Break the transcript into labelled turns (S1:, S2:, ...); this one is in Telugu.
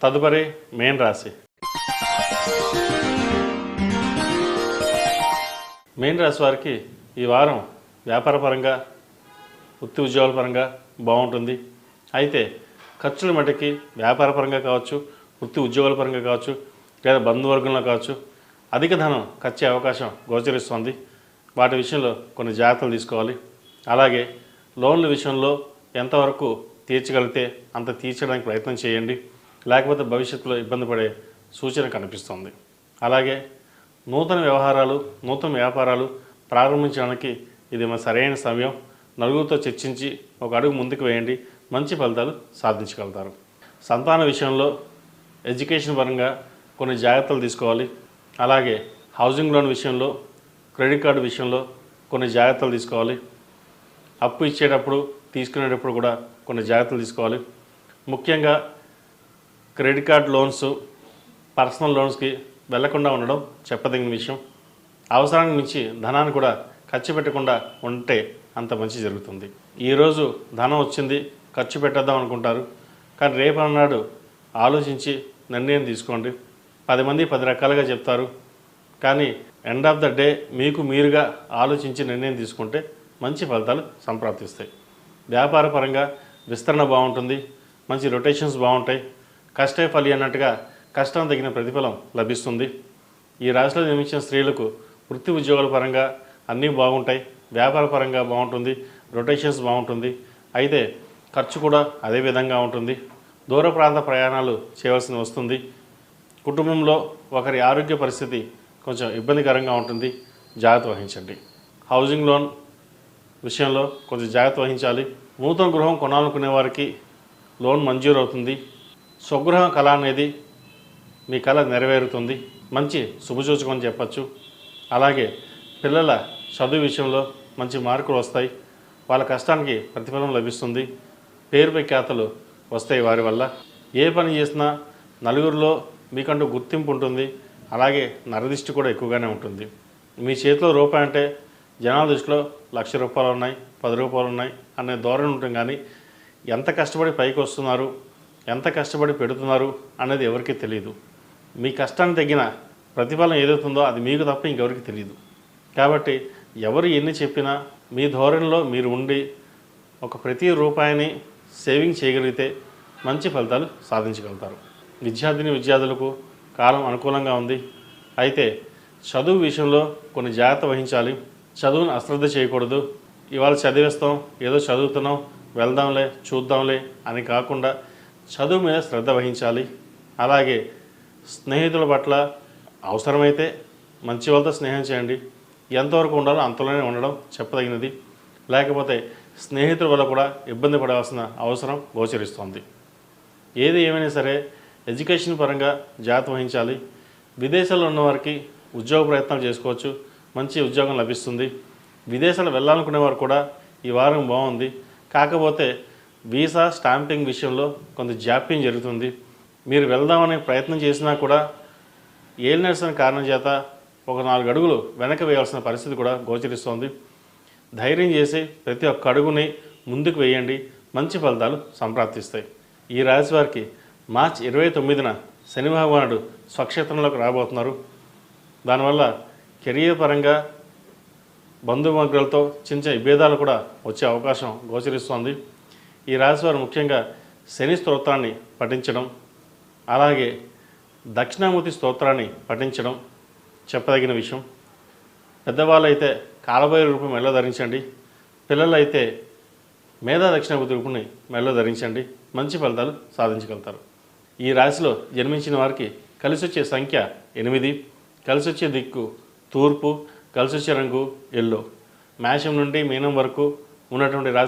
S1: తదుపరి మేన్ రాశి. మేన్ రాశి వారికి ఈ వారం వ్యాపారపరంగా వృత్తి ఉద్యోగాల పరంగా బాగుంటుంది. అయితే ఖర్చుల మటుకి వ్యాపారపరంగా కావచ్చు, వృత్తి ఉద్యోగాల పరంగా కావచ్చు, లేదా బంధువర్గంలో కావచ్చు అధిక ధనం ఖర్చే అవకాశం గోచరిస్తుంది. వాటి విషయంలో కొన్ని జాగ్రత్తలు తీసుకోవాలి. అలాగే లోన్ల విషయంలో ఎంతవరకు తీర్చగలిగితే అంత తీర్చడానికి ప్రయత్నం చేయండి, లేకపోతే భవిష్యత్తులో ఇబ్బంది పడే సూచన కనిపిస్తుంది. అలాగే నూతన వ్యవహారాలు, నూతన వ్యాపారాలు ప్రారంభించడానికి ఇది మన సరైన సమయం. నలుగురితో చర్చించి ఒక అడుగు ముందుకు వేయండి, మంచి ఫలితాలు సాధించగలుగుతారు. సంతాన విషయంలో ఎడ్యుకేషన్ పరంగా కొన్ని జాగ్రత్తలు తీసుకోవాలి. అలాగే హౌసింగ్ లోన్ విషయంలో, క్రెడిట్ కార్డు విషయంలో కొన్ని జాగ్రత్తలు తీసుకోవాలి. అప్పు ఇచ్చేటప్పుడు, తీసుకునేటప్పుడు కూడా కొన్ని జాగ్రత్తలు తీసుకోవాలి. ముఖ్యంగా క్రెడిట్ కార్డ్ లోన్స్, పర్సనల్ లోన్స్కి వెళ్లకుండా ఉండడం చెప్పదగిన విషయం. అవసరానికి మించి ధనాన్ని కూడా ఖర్చు పెట్టకుండా ఉంటే అంత మంచి జరుగుతుంది. ఈరోజు ధనం వచ్చింది, ఖర్చు పెట్టేద్దాం అనుకుంటారు, కానీ రేపు అన్నాడు ఆలోచించి నిర్ణయం తీసుకోండి. 10 మంది 10 రకాలుగా చెప్తారు, కానీ ఎండ్ ఆఫ్ ద డే మీకు మీరుగా ఆలోచించి నిర్ణయం తీసుకుంటే మంచి ఫలితాలు సంప్రాప్తిస్తాయి. వ్యాపార పరంగా విస్తరణ బాగుంటుంది, మంచి రొటేషన్స్ బాగుంటాయి. కష్టే ఫలి అన్నట్టుగా కష్టం తగిన ప్రతిఫలం లభిస్తుంది. ఈ రాశిలో జన్మించిన స్త్రీలకు వృత్తి ఉద్యోగాల పరంగా అన్నీ బాగుంటాయి. వ్యాపార పరంగా బాగుంటుంది, రొటేషన్స్ బాగుంటుంది. అయితే ఖర్చు కూడా అదే విధంగా ఉంటుంది. దూర ప్రాంత ప్రయాణాలు చేయవలసి వస్తుంది. కుటుంబంలో ఒకరి ఆరోగ్య పరిస్థితి కొంచెం ఇబ్బందికరంగా ఉంటుంది, జాగ్రత్త వహించండి. హౌసింగ్ లోన్ విషయంలో కొంచెం జాగ్రత్త వహించాలి. నూతన గృహం కొనాలనుకునే వారికి లోన్ మంజూరు అవుతుంది. స్వగృహ కళ అనేది మీ కళ నెరవేరుతుంది, మంచి శుభసూచకం అని చెప్పచ్చు. అలాగే పిల్లల చదువు విషయంలో మంచి మార్కులు వస్తాయి, వాళ్ళ కష్టానికి ప్రతిఫలం లభిస్తుంది. పేరు ప్రఖ్యాతలు వస్తాయి వారి వల్ల. ఏ పని చేసినా నలుగురిలో మీకంటూ గుర్తింపు ఉంటుంది. అలాగే నరదిష్టి కూడా ఎక్కువగానే ఉంటుంది. మీ చేతిలో రూపాయి అంటే జనాల దృష్టిలో ₹1,00,000 ఉన్నాయి, ₹10 ఉన్నాయి అనే ధోరణి ఉంటుంది. కానీ ఎంత కష్టపడి పైకి వస్తున్నారు, ఎంత కష్టపడి పెడుతున్నారు అనేది ఎవరికీ తెలియదు. మీ కష్టానికి తగిన ప్రతిఫలం ఏదవుతుందో అది మీకు తప్ప ఇంకెవరికి తెలియదు. కాబట్టి ఎవరు ఎన్ని చెప్పినా మీ ధోరణిలో మీరు ఉండి ఒక ప్రతి రూపాయిని సేవింగ్ చేయగలిగితే మంచి ఫలితాలు సాధించగలుగుతారు. విద్యార్థులకు కాలం అనుకూలంగా ఉంది. అయితే చదువు విషయంలో కొన్ని జాగ్రత్త వహించాలి. చదువును అశ్రద్ధ చేయకూడదు. ఇవాళ చదివేస్తాం, ఏదో చదువుతున్నాం, వెళ్దాంలే చూద్దాంలే అని కాకుండా చదువు మీద శ్రద్ధ వహించాలి. అలాగే స్నేహితుల పట్ల అవసరమైతే మంచి వాళ్ళతో స్నేహం చేయండి. ఎంతవరకు ఉండాలో అంతలోనే ఉండడం చెప్పదగినది. లేకపోతే స్నేహితుల వల్ల కూడా ఇబ్బంది పడవలసిన అవసరం గోచరిస్తుంది. ఏది ఏమైనా సరే ఎడ్యుకేషన్ పరంగా జాగ్రత్త వహించాలి. విదేశాల్లో ఉన్నవారికి ఉద్యోగ ప్రయత్నాలు చేసుకోవచ్చు, మంచి ఉద్యోగం లభిస్తుంది. విదేశాలు వెళ్ళాలనుకునేవారు కూడా ఈ వారం బాగుంది. కాకపోతే వీసా స్టాంపింగ్ విషయంలో కొంత జాప్యం జరుగుతుంది. మీరు వెళ్దామనే ప్రయత్నం చేసినా కూడా ఏలినర్స్ అనే కారణం చేత ఒక 4 అడుగులు వెనక వేయాల్సిన పరిస్థితి కూడా గోచరిస్తోంది. ధైర్యం చేసి ప్రతి ఒక్క అడుగుని ముందుకు వేయండి, మంచి ఫలితాలు సంప్రాప్తిస్తాయి. ఈ రాశి వారికి మార్చి 29న శని భగవానుడు స్వక్షేత్రంలోకి రాబోతున్నారు. దానివల్ల కెరియర్ పరంగా బంధువర్గాలతో చిన్న విభేదాలు కూడా వచ్చే అవకాశం గోచరిస్తోంది. ఈ రాశివారు ముఖ్యంగా శని స్తోత్రాన్ని పఠించడం, అలాగే దక్షిణామూర్తి స్తోత్రాన్ని పఠించడం చెప్పదగిన విషయం. పెద్దవాళ్ళు అయితే కాలభైరవ రూపం మెడలో ధరించండి. పిల్లలు అయితే మేధా దక్షిణామూర్తి రూపాన్ని మెడలో ధరించండి, మంచి ఫలితాలు సాధించగలుగుతారు. ఈ రాశిలో జన్మించిన వారికి కలిసి వచ్చే సంఖ్య 8, కలిసి వచ్చే దిక్కు తూర్పు, కలిసి వచ్చే రంగు ఎల్లో. మేషం నుండి మీనం వరకు ఉన్నటువంటి రాశి